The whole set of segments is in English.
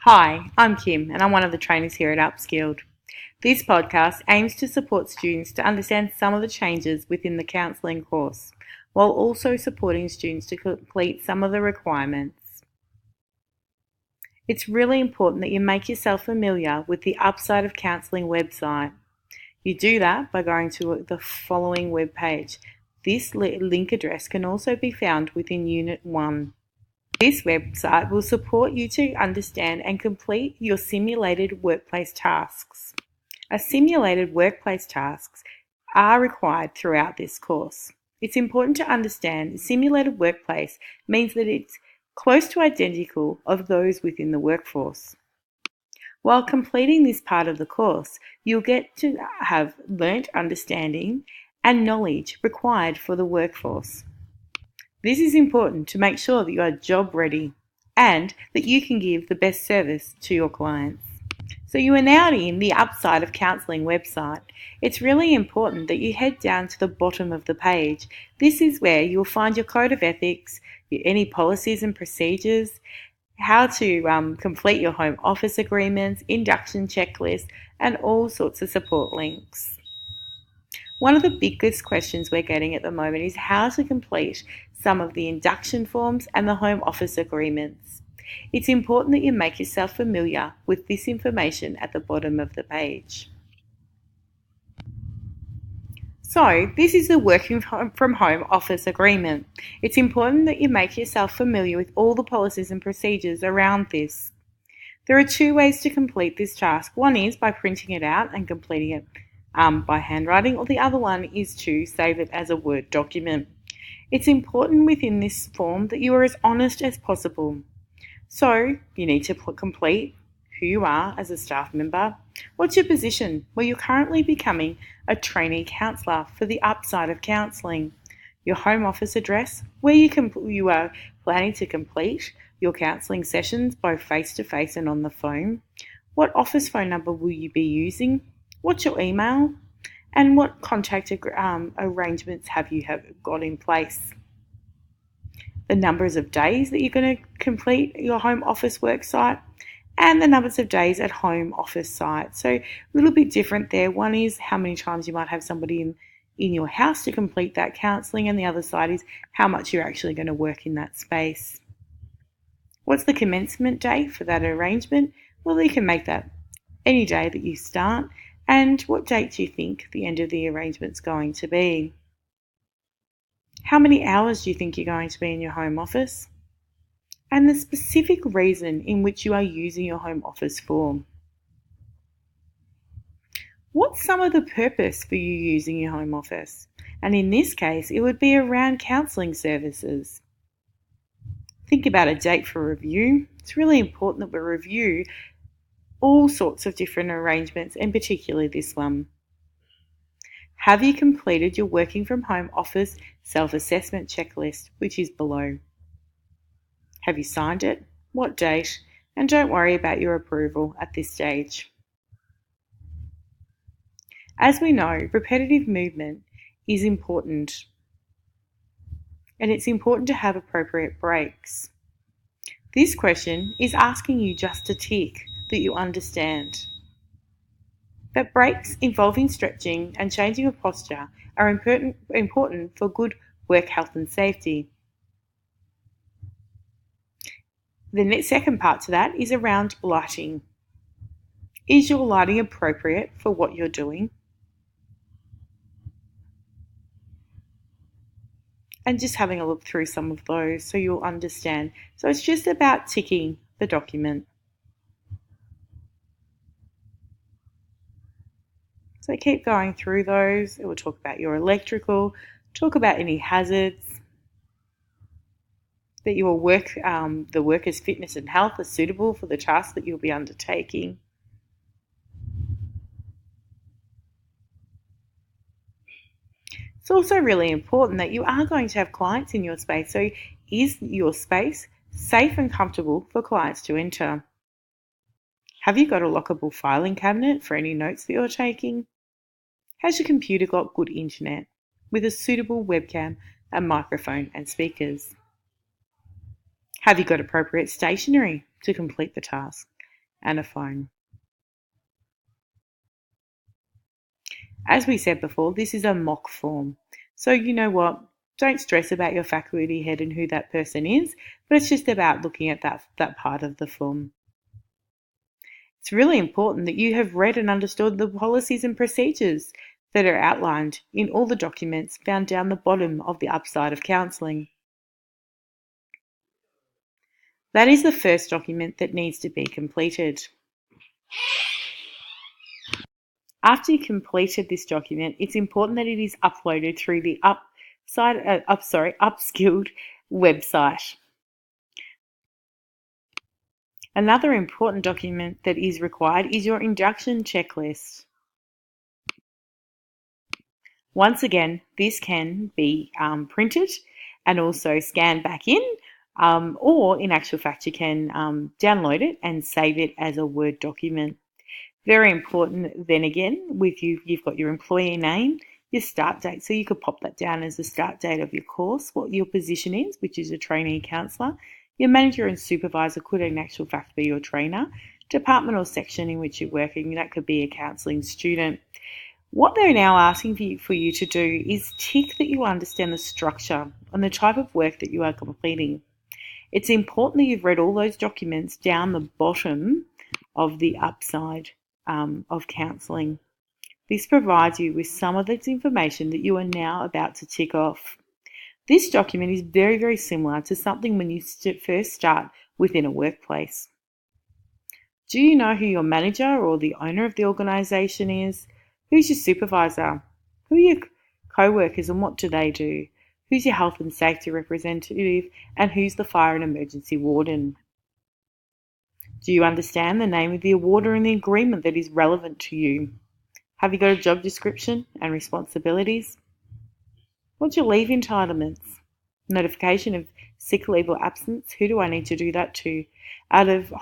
Hi, I'm Kim and I'm one of the trainers here at Upskilled. This podcast aims to support students to understand some of the changes within the counselling course, while also supporting students to complete some of the requirements. It's really important that you make yourself familiar with the Upside of Counselling website. You do that by going to the following webpage. This link address can also be found within Unit 1. This website will support you to understand and complete your simulated workplace tasks. Simulated workplace tasks are required throughout this course. It's important to understand simulated workplace means that it's close to identical of those within the workforce. While completing this part of the course, you'll get to have learnt understanding and knowledge required for the workforce. This is important to make sure that you are job ready and that you can give the best service to your clients. So you are now in the Upside of Counselling website. It's really important that you head down to the bottom of the page. This is where you'll find your code of ethics, any policies and procedures, how to complete your home office agreements, induction checklists, and all sorts of support links. One of the biggest questions we're getting at the moment is how to complete some of the induction forms and the home office agreements. It's important that you make yourself familiar with this information at the bottom of the page. So, this is the working from home office agreement. It's important that you make yourself familiar with all the policies and procedures around this. There are two ways to complete this task. One is by printing it out and completing it by handwriting, or the other one is to save it as a Word document. It's important within this form that you are as honest as possible. So you need to complete who you are as a staff member. What's your position? Well, you're currently becoming a trainee counsellor for the Upside of Counselling. Your home office address, where you are planning to complete your counselling sessions both face-to-face and on the phone. What office phone number will you be using? What's your email? And what contact arrangements have you got in place? The numbers of days that you're going to complete your home office work site, and the numbers of days at home office site. So a little bit different there. One is how many times you might have somebody in your house to complete that counselling, and the other side is how much you're actually going to work in that space. What's the commencement date for that arrangement? Well, you can make that any day that you start. And what date do you think the end of the arrangement's going to be? How many hours do you think you're going to be in your home office? And the specific reason in which you are using your home office for. What's some of the purpose for you using your home office? And in this case, it would be around counselling services. Think about a date for review. It's really important that we review all sorts of different arrangements, and particularly this one. Have you completed your working from home office self-assessment checklist, which is below? Have you signed it? What date? And don't worry about your approval at this stage. As we know, repetitive movement is important, and it's important to have appropriate breaks. This question is asking you just to tick that you understand that breaks involving stretching and changing of posture are important for good work health and safety. The second part to that is around lighting. Is your lighting appropriate for what you're doing? And just having a look through some of those so you'll understand. So it's just about ticking the document. So keep going through those. It will talk about your electrical, talk about any hazards, that your the worker's fitness and health are suitable for the task that you'll be undertaking. It's also really important that you are going to have clients in your space. So is your space safe and comfortable for clients to enter? Have you got a lockable filing cabinet for any notes that you're taking? Has your computer got good internet with a suitable webcam, a microphone and speakers? Have you got appropriate stationery to complete the task? and a phone. As we said before, this is a mock form. So you know what? Don't stress about your faculty head and who that person is, but it's just about looking at that part of the form. It's really important that you have read and understood the policies and procedures that are outlined in all the documents found down the bottom of the upside of counselling. That is the first document that needs to be completed. After you completed this document, it's important that it is uploaded through the Upskilled website. Another important document that is required is your induction checklist. Once again, this can be printed and also scanned back in, or in actual fact, you can download it and save it as a Word document. Very important then again, with you've got your employee name, your start date, so you could pop that down as the start date of your course, what your position is, which is a trainee counsellor. Your manager and supervisor could in actual fact be your trainer. Department or section in which you're working, that could be a counselling student. What they're now asking for you to do is tick that you understand the structure and the type of work that you are completing. It's important that you've read all those documents down the bottom of the upside of counselling. This provides you with some of this information that you are now about to tick off. This document is very, very similar to something when you first start within a workplace. Do you know who your manager or the owner of the organisation is? Who's your supervisor? Who are your co-workers and what do they do? Who's your health and safety representative? And who's the fire and emergency warden? Do you understand the name of the awarder and the agreement that is relevant to you? Have you got a job description and responsibilities? What's your leave entitlements? Notification of sick leave or absence. Who do I need to do that to? Out of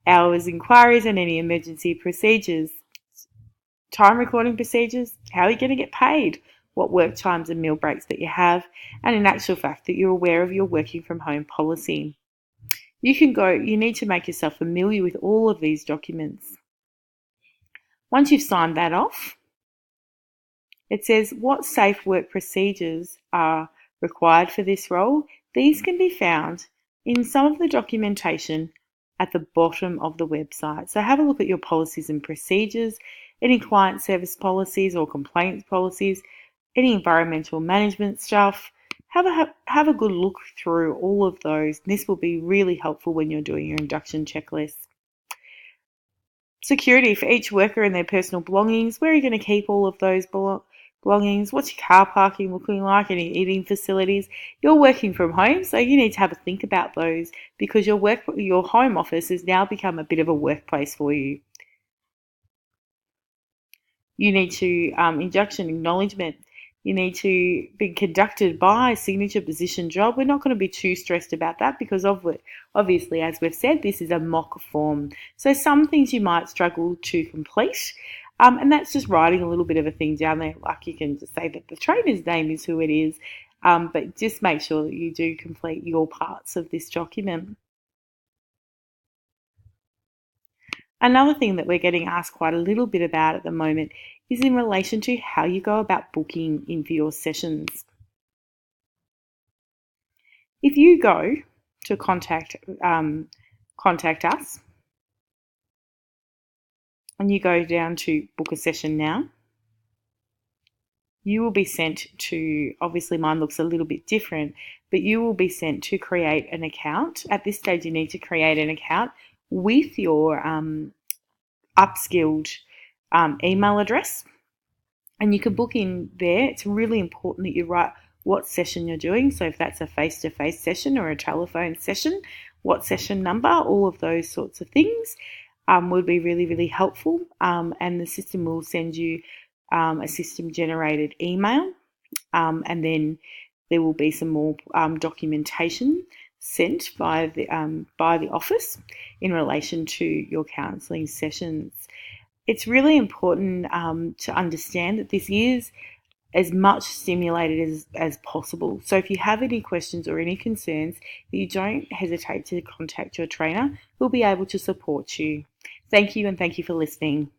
hours inquiries and any emergency procedures. Time recording procedures. How are you going to get paid? What work times and meal breaks that you have, and in actual fact that you're aware of your working from home policy. You need to make yourself familiar with all of these documents. Once you've signed that off, it says what safe work procedures are required for this role. These can be found in some of the documentation at the bottom of the website. So have a look at your policies and procedures, any client service policies or complaints policies, any environmental management stuff. Have a good look through all of those. This will be really helpful when you're doing your induction checklist. Security for each worker and their personal belongings. Where are you going to keep all of those belongings? What's your car parking looking like? Any eating facilities? You're working from home, so you need to have a think about those because your home office has now become a bit of a workplace for you. You need to induction acknowledgement. You need to be conducted by a signature position job. We're not going to be too stressed about that because obviously, as we've said, this is a mock form. So some things you might struggle to complete. And that's just writing a little bit of a thing down there. Like you can just say that the trainer's name is who it is. But just make sure that you do complete your parts of this document. Another thing that we're getting asked quite a little bit about at the moment is in relation to how you go about booking in for your sessions. If you go to contact us and you go down to book a session now, you will be sent to, obviously mine looks a little bit different, but you will be sent to create an account. At this stage, you need to create an account with your Upskilled email address, and you can book in there. It's really important that you write what session you're doing. So if that's a face-to-face session or a telephone session, what session number, all of those sorts of things would be really, really helpful. And the system will send you a system-generated email, and then there will be some more documentation sent by the office in relation to your counselling sessions. It's really important to understand that this is as much stimulated as possible. So if you have any questions or any concerns, you don't hesitate to contact your trainer. We'll be able to support you. Thank you, and thank you for listening.